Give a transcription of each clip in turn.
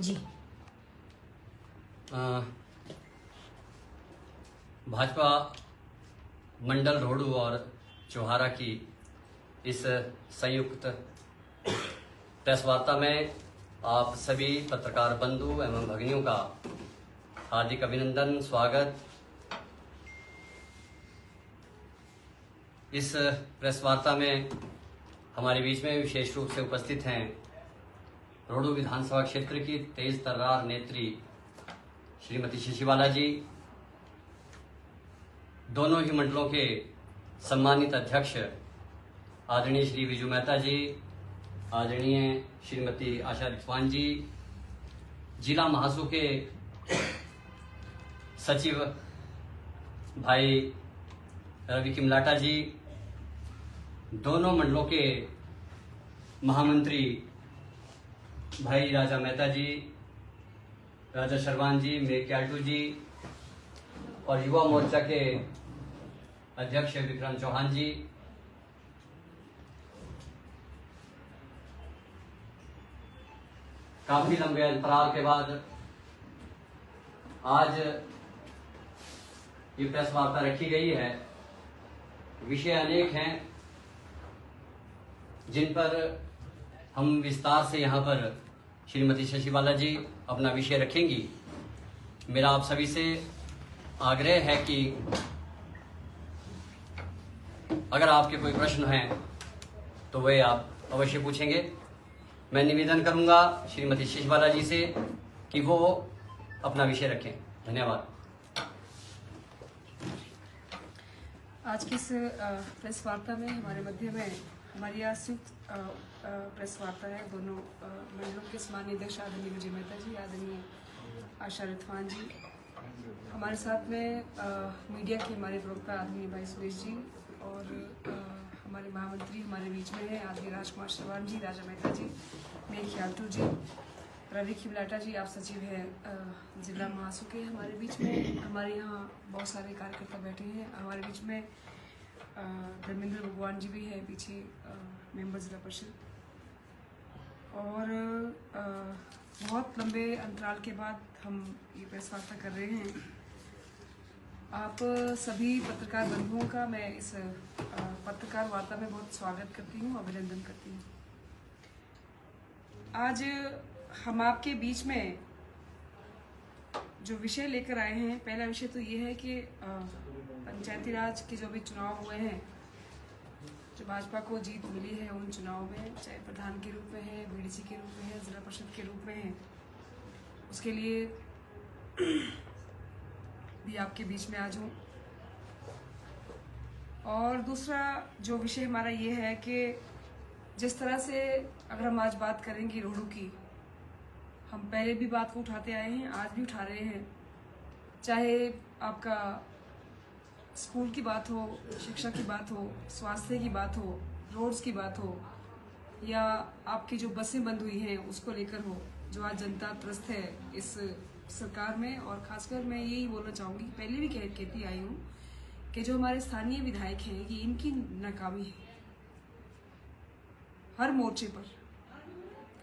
जी। भाजपा मंडल रोहडू और चौहारा की इस संयुक्त प्रेस वार्ता में आप सभी पत्रकार बंधु एवं भगिनियों का हार्दिक अभिनंदन, स्वागत। इस प्रेस वार्ता में हमारे बीच में विशेष रूप से उपस्थित हैं रोहडू विधानसभा क्षेत्र की तेज तर्रार नेत्री श्रीमती शशि बाला जी, दोनों ही मंडलों के सम्मानित अध्यक्ष आदरणीय श्री विजू मेहता जी, आदरणीय श्रीमती आशा रिजवान जी, जिला महासू के सचिव भाई रवि किमलाटा जी, दोनों मंडलों के महामंत्री भाई राजा मेहता जी, राजा शर्वान जी, मेक्याटू जी और युवा मोर्चा के अध्यक्ष विक्रम चौहान जी, काफी लंबे अंतराल के बाद आज ये प्रेस वार्ता रखी गई है। विषय अनेक हैं जिन पर हम विस्तार से यहाँ पर श्रीमती शशि बाला जी अपना विषय रखेंगी। मेरा आप सभी से आग्रह है कि अगर आपके कोई प्रश्न हैं तो वे आप अवश्य पूछेंगे। मैं निवेदन करूंगा श्रीमती शशि बाला जी से कि वो अपना विषय रखें। धन्यवाद। आज की इस प्रेस वार्ता में हमारे मध्य में हमारी आज संयुक्त प्रेस वार्ता है। दोनों मंडलों के सम्मानीय अध्यक्ष आदरणीय विजय मेहता जी, आदरणीय आशा रिजवान जी, हमारे साथ में मीडिया के हमारे प्रवक्ता आदरणीय भाई सुरेश जी और हमारे महामंत्री हमारे बीच में हैं आदरणीय राजकुमार शर्वान जी, राजा मेहता जी, मेक्याटू जी, रवि किमलाटा जी, आप सचिव हैं जिला महासू के। हमारे बीच में हमारे यहाँ बहुत सारे कार्यकर्ता बैठे हैं। हमारे बीच में धर्मेंद्र भगवान जी भी है पीछे, मेंबर जिला परिषद। और बहुत लंबे अंतराल के बाद हम ये प्रेस वार्ता कर रहे हैं। आप सभी पत्रकार बंधुओं का मैं इस पत्रकार वार्ता में बहुत स्वागत करती हूँ, अभिनंदन करती हूँ। आज हम आपके बीच में जो विषय लेकर आए हैं, पहला विषय तो ये है कि पंचायती राज के जो भी चुनाव हुए हैं, जो भाजपा को जीत मिली है उन चुनाव में, चाहे प्रधान के रूप में है, बीडीसी के रूप में है, जिला परिषद के रूप में है, उसके लिए भी आपके बीच में आज हूँ। और दूसरा जो विषय हमारा ये है कि जिस तरह से अगर हम आज बात करेंगे रोहडू की, हम पहले भी बात को उठाते आए हैं, आज भी उठा रहे हैं। चाहे आपका स्कूल की बात हो, शिक्षा की बात हो, स्वास्थ्य की बात हो, रोड्स की बात हो, या आपकी जो बसें बंद हुई हैं उसको लेकर हो, जो आज जनता त्रस्त है इस सरकार में। और खासकर मैं यही बोलना चाहूँगी, पहले भी कहती आई हूँ कि जो हमारे स्थानीय विधायक हैं कि इनकी नाकामी है हर मोर्चे पर।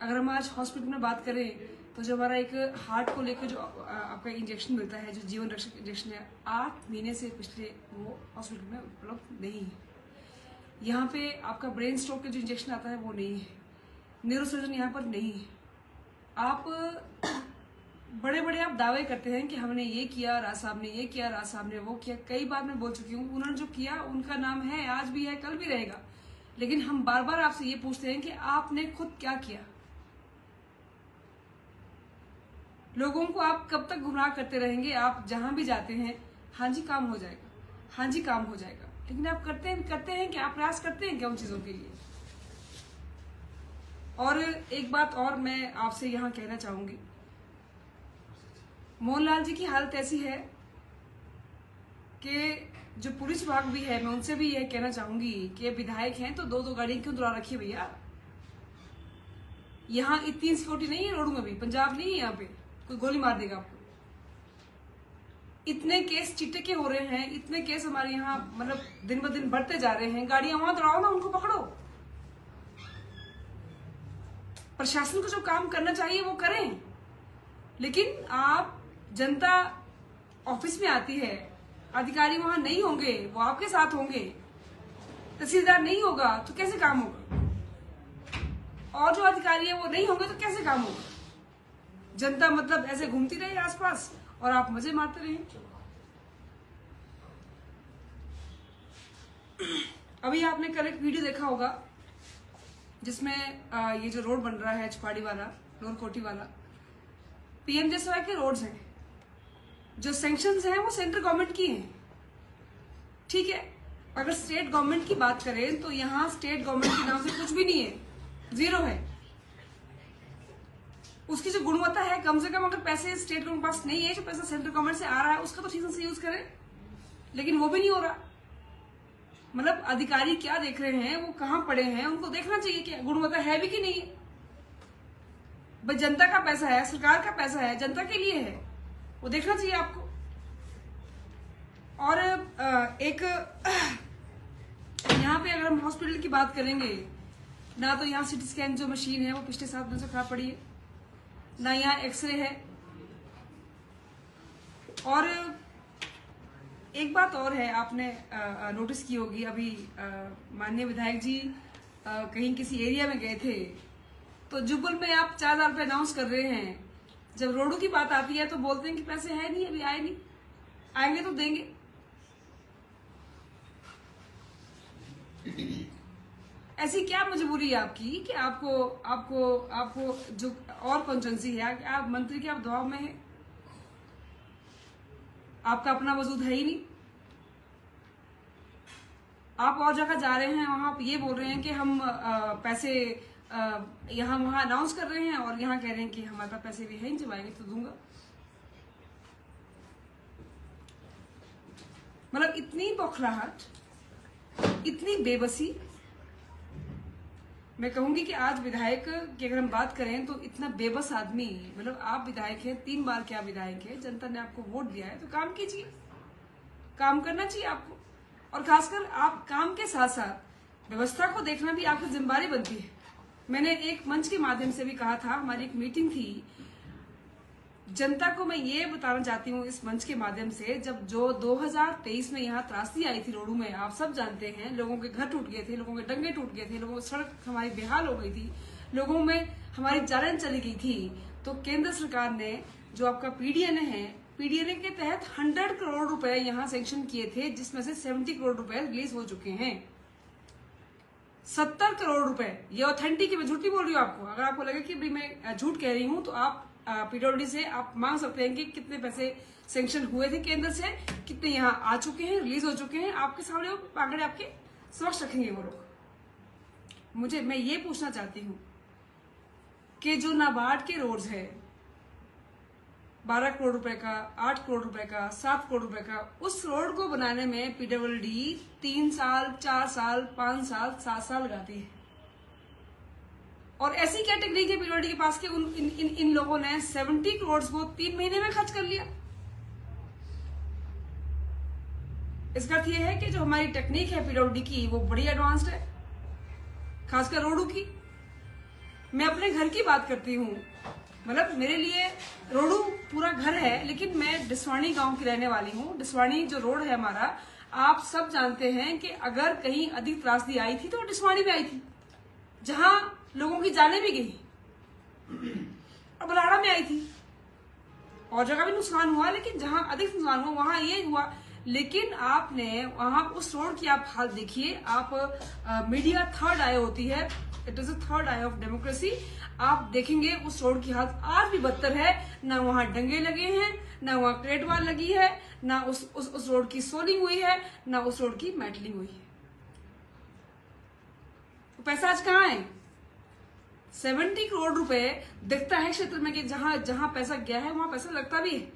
अगर हम आज हॉस्पिटल में बात करें तो जो हमारा एक हार्ट को लेकर जो आपका इंजेक्शन मिलता है, जो जीवन रक्षक इंजेक्शन है, 8 महीने से पिछले वो हॉस्पिटल में उपलब्ध नहीं है। यहाँ पे आपका ब्रेन स्ट्रोक का जो इंजेक्शन आता है वो नहीं है, न्यूरोसर्जन यहाँ पर नहीं है। आप बड़े बड़े आप दावे करते हैं कि हमने ये किया, राज साहब ने ये किया, राज साहब ने वो किया। कई बार मैं बोल चुकी हूँ, उन्होंने जो किया उनका नाम है, आज भी है, कल भी रहेगा। लेकिन हम बार बार आपसे ये पूछते हैं कि आपने खुद क्या किया। लोगों को आप कब तक गुमराह करते रहेंगे? आप जहां भी जाते हैं, हाँ जी काम हो जाएगा, हाँ जी काम हो जाएगा, लेकिन आप करते हैं क्या? आप प्रयास करते हैं क्या उन चीजों के लिए? और एक बात और मैं आपसे यहाँ कहना चाहूंगी, मोहनलाल जी की हालत ऐसी है कि जो पुलिस विभाग भी है, मैं उनसे भी यह कहना चाहूंगी कि विधायक हैं तो 2-2 गाड़ियां क्यों दुरा रखिए भैया। यहाँ इतनी सिक्योरिटी नहीं है रोडों में भी, पंजाब नहीं है यहाँ पे कोई गोली मार देगा आपको। इतने केस चिट्टे के हो रहे हैं, इतने केस हमारे यहाँ मतलब दिन ब दिन बढ़ते जा रहे हैं। गाड़ियां वहां दौड़ाओ ना, उनको पकड़ो। प्रशासन को जो काम करना चाहिए वो करें। लेकिन आप जनता ऑफिस में आती है, अधिकारी वहां नहीं होंगे, वो आपके साथ होंगे, तहसीलदार नहीं होगा तो कैसे काम होगा? और जो अधिकारी है वो नहीं होंगे तो कैसे काम होगा? जनता मतलब ऐसे घूमती रहे आसपास और आप मजे मारते रहे। अभी आपने कल एक वीडियो देखा होगा जिसमें ये जो रोड बन रहा है छपाड़ी वाला, नोरकोटी वाला, पीएमजीएसवाई के रोड्स हैं। जो सैंक्शंस हैं वो सेंट्रल गवर्नमेंट की हैं, ठीक है। अगर स्टेट गवर्नमेंट की बात करें तो यहाँ स्टेट गवर्नमेंट के नाम से कुछ भी नहीं है, जीरो है। उसकी जो गुणवत्ता है, कम से कम अगर पैसे स्टेट गवर्नमेंट के पास नहीं है, जो पैसा सेंट्रल गवर्नमेंट से आ रहा है उसका तो ठीक से यूज करें, लेकिन वो भी नहीं हो रहा। मतलब अधिकारी क्या देख रहे हैं, वो कहाँ पड़े हैं, उनको देखना चाहिए कि गुणवत्ता है भी कि नहीं है। भाई जनता का पैसा है, सरकार का पैसा है, जनता के लिए है, वो देखना चाहिए आपको। और एक यहाँ पे अगर हम हॉस्पिटल की बात करेंगे ना, तो यहाँ सिटी स्कैन जो मशीन है वो पिछले 7 दिन से खराब पड़ी है, ना यहाँ एक्सरे है। और एक बात और है, आपने नोटिस की होगी, अभी माननीय विधायक जी कहीं किसी एरिया में गए थे, तो जुब्बल में आप 4,000 रुपये अनाउंस कर रहे हैं, जब रोडों की बात आती है तो बोलते हैं कि पैसे है नहीं, अभी आए नहीं, आएंगे तो देंगे। ऐसी क्या मजबूरी है आपकी कि आपको आपको आपको जो और कॉन्स्टिट्यूंसी है, आप मंत्री के आप दबाव में है, आपका अपना वजूद है ही नहीं। आप और जगह जा रहे हैं, वहां आप ये बोल रहे हैं कि हम पैसे यहाँ वहां अनाउंस कर रहे हैं, और यहाँ कह रहे हैं कि हमारे पास पैसे भी है ही, जब आएंगे तो दूंगा। मतलब इतनी बौखलाहट, इतनी बेबसी। मैं कहूंगी कि आज विधायक की अगर हम बात करें तो इतना बेबस आदमी, मतलब आप विधायक हैं, 3 बार क्या विधायक है, जनता ने आपको वोट दिया है तो काम कीजिए, काम करना चाहिए आपको। और खासकर आप काम के साथ साथ व्यवस्था को देखना भी आपकी जिम्मेदारी बनती है। मैंने एक मंच के माध्यम से भी कहा था, हमारी एक मीटिंग थी, जनता को मैं ये बताना चाहती हूँ इस मंच के माध्यम से, जब जो 2023 में यहाँ त्रासदी आई थी रोडों में, आप सब जानते हैं, लोगों के घर टूट गए थे, लोगों के डंगे टूट गए थे, लोगों की सड़क हमारी बेहाल हो गई थी, लोगों में हमारी जान चली गई थी, तो केंद्र सरकार ने जो आपका पीडीएन है, पीडीएन के तहत 100 करोड़ रुपए यहाँ सैंक्शन किए थे, जिसमें से 70 करोड़ रुपए रिलीज हो चुके हैं। 70 करोड़ रुपए, ये ऑथेंटिक है, मैं झूठ नहीं बोल रही हूँ आपको। अगर आपको लगे कि भाई मैं झूठ कह रही हूँ तो आप पीडब्ल्यूडी से आप मांग सकते हैं कि कितने पैसे सैंक्शन हुए थे केंद्र से, कितने यहाँ आ चुके हैं, रिलीज हो चुके हैं, आपके सामने वो आंकड़े आपके समक्ष रखेंगे वो लोग। मैं ये पूछना चाहती हूँ कि जो नाबार्ड के रोड्स है, 12 करोड़ रुपए का, 8 करोड़ रुपए का, 7 करोड़ रुपए का, उस रोड को बनाने में पीडब्ल्यूडी 3 साल, 4 साल, 5 साल, 7 साल लगाती है। और ऐसी कैटेगरी के पीडब्ल्यूडी के पास के इन लोगों ने 70 करोड़ को 3 महीने में खर्च कर लिया। इसका अर्थ यह है कि जो हमारी टेक्निक है पीडब्ल्यूडी की, वो बड़ी एडवांस्ड है, खासकर रोडों की। मैं अपने घर की बात करती हूँ, मतलब मेरे लिए रोडू पूरा घर है, लेकिन मैं डिसवाणी गांव की रहने वाली हूँ। डिसवाणी जो रोड है हमारा, आप सब जानते हैं कि अगर कहीं अधिक त्रासदी आई थी तो डिसवाणी में आई थी, जहां लोगों की जानें भी गई, और बलाड़ा में आई थी, और जगह भी नुकसान हुआ, लेकिन जहां अधिक नुकसान हुआ वहां ये हुआ। लेकिन आपने वहां उस रोड की आप हाल देखिए, आप मीडिया थर्ड आई होती है, it is a third I of democracy. आप देखेंगे उस रोड की हालत आज भी बदतर है, ना वहां डंगे लगे हैं, ना वहां क्रेट वाल लगी है, ना उस रोड की सोलिंग हुई है, ना उस रोड की मेटलिंग हुई है। तो पैसा आज कहाँ है? 70 करोड़ रुपए दिखता है क्षेत्र में कि जहां पैसा गया है वहां पैसा लगता भी है,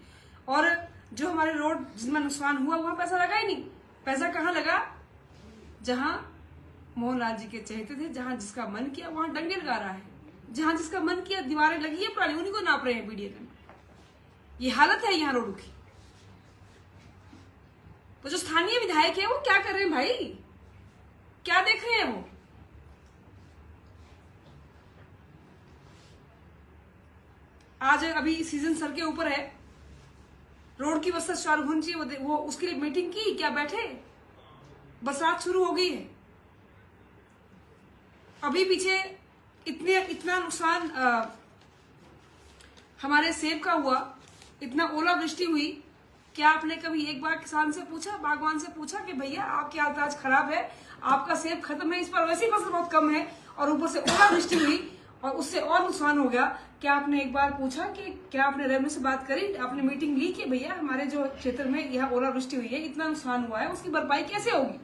और जो हमारे रोड जिसमें नुकसान हुआ वहां पैसा लगा ही नहीं। पैसा कहाँ लगा? जहां मोहनलाल जी के चहेते थे, जहां जिसका मन किया वहां डंगे लगा रहा है, जहां जिसका मन किया दीवारें लगी है पुरानी, उन्हीं को नाप रहे हैं पीडीएन में। ये हालत है यहाँ रोडों की। तो जो स्थानीय विधायक है वो क्या कर रहे हैं भाई, क्या देख रहे हैं वो? आज अभी सीजन सर के ऊपर है, रोड की व्यवस्था चालू होनी चाहिए, वो उसके लिए मीटिंग की, क्या बैठे? बरसात शुरू हो गई है, अभी पीछे इतना नुकसान हमारे सेब का हुआ, इतना ओलावृष्टि हुई। क्या आपने कभी एक बार किसान से पूछा, बागवान से पूछा कि भैया आपकी हालत आज खराब है, आपका सेब खत्म है, इस पर वैसे ही फसल बहुत कम है और ऊपर से ओलावृष्टि हुई और उससे और नुकसान हो गया। क्या आपने एक बार पूछा कि क्या आपने रेवेन्यू से बात करी, आपने मीटिंग ली कि भैया हमारे जो क्षेत्र में यह ओलावृष्टि हुई है, इतना नुकसान हुआ है, उसकी भरपाई कैसे होगी?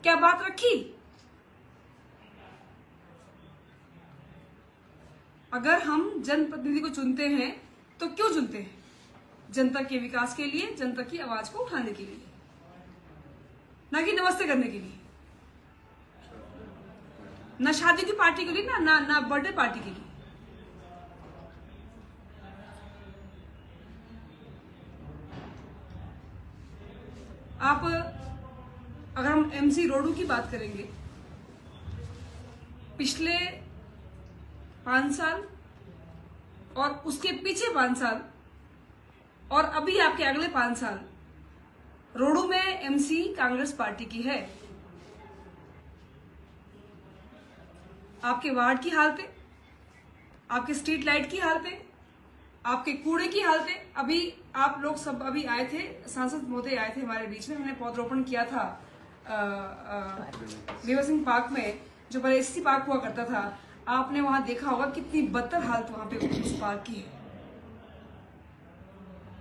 क्या बात रखी? अगर हम जनप्रतिनिधि को चुनते हैं तो क्यों चुनते हैं? जनता के विकास के लिए, जनता की आवाज को उठाने के लिए, ना कि नमस्ते करने के लिए, ना शादी की पार्टी के लिए, ना बर्थडे पार्टी के लिए। आप अगर हम एमसी रोडू की बात करेंगे, पिछले 5 साल और उसके पीछे 5 साल और अभी आपके अगले 5 साल रोडू में एमसी कांग्रेस पार्टी की है। आपके वार्ड की हालतें, आपके स्ट्रीट लाइट की हालतें, आपके कूड़े की हालतें। अभी आप लोग सब अभी आए थे, सांसद महोदय आए थे हमारे बीच में, हमने पौधरोपण किया था देवर सिंह पार्क में, जो पहले एससी पार्क हुआ करता था। आपने वहां देखा होगा कितनी बदतर हालत वहां पे उस पार्क की है।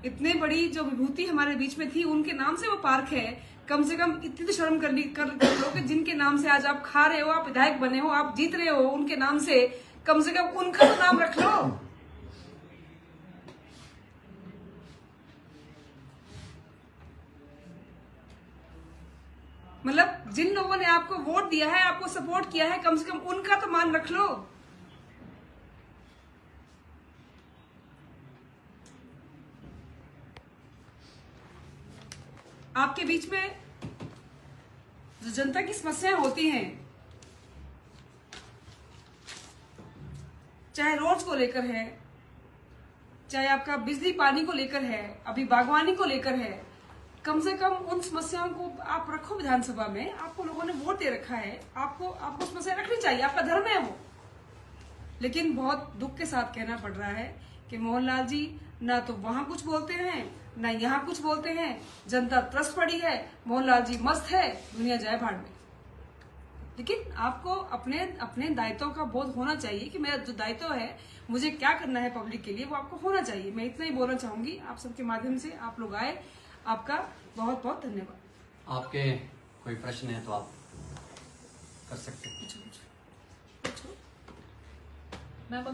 इतने बड़ी जो विभूति हमारे बीच में थी, उनके नाम से वो पार्क है। कम से कम इतनी तो शर्म कर लो कि जिनके नाम से आज आप खा रहे हो, आप विधायक बने हो, आप जीत रहे हो, उनके नाम से कम उनका तो नाम रख लो। मतलब जिन लोगों ने आपको वोट दिया है, आपको सपोर्ट किया है, कम से कम उनका तो मान रख लो। आपके बीच में जो जनता की समस्याएं होती हैं, चाहे रोड्स को लेकर है, चाहे आपका बिजली पानी को लेकर है, अभी बागवानी को लेकर है, कम से कम उन समस्याओं को आप रखो विधानसभा में। आपको लोगों ने वोट दे रखा है, आपको समस्या रखनी चाहिए, आपका धर्म है वो। लेकिन बहुत दुख के साथ कहना पड़ रहा है कि मोहनलाल जी ना तो वहां कुछ बोलते हैं, ना यहाँ कुछ बोलते हैं। जनता त्रस्त पड़ी है, मोहनलाल जी मस्त है, दुनिया जाए भाड़ में। लेकिन आपको अपने दायित्वों का बोध होना चाहिए कि मेरा जो दायित्व है, मुझे क्या करना है पब्लिक के लिए, वो आपको होना चाहिए। मैं इतना ही बोलना चाहूंगी। आप सबके माध्यम से आप लोग आए, आपका बहुत बहुत धन्यवाद। आपके कोई प्रश्न है तो आप कर सकते हैं। मैं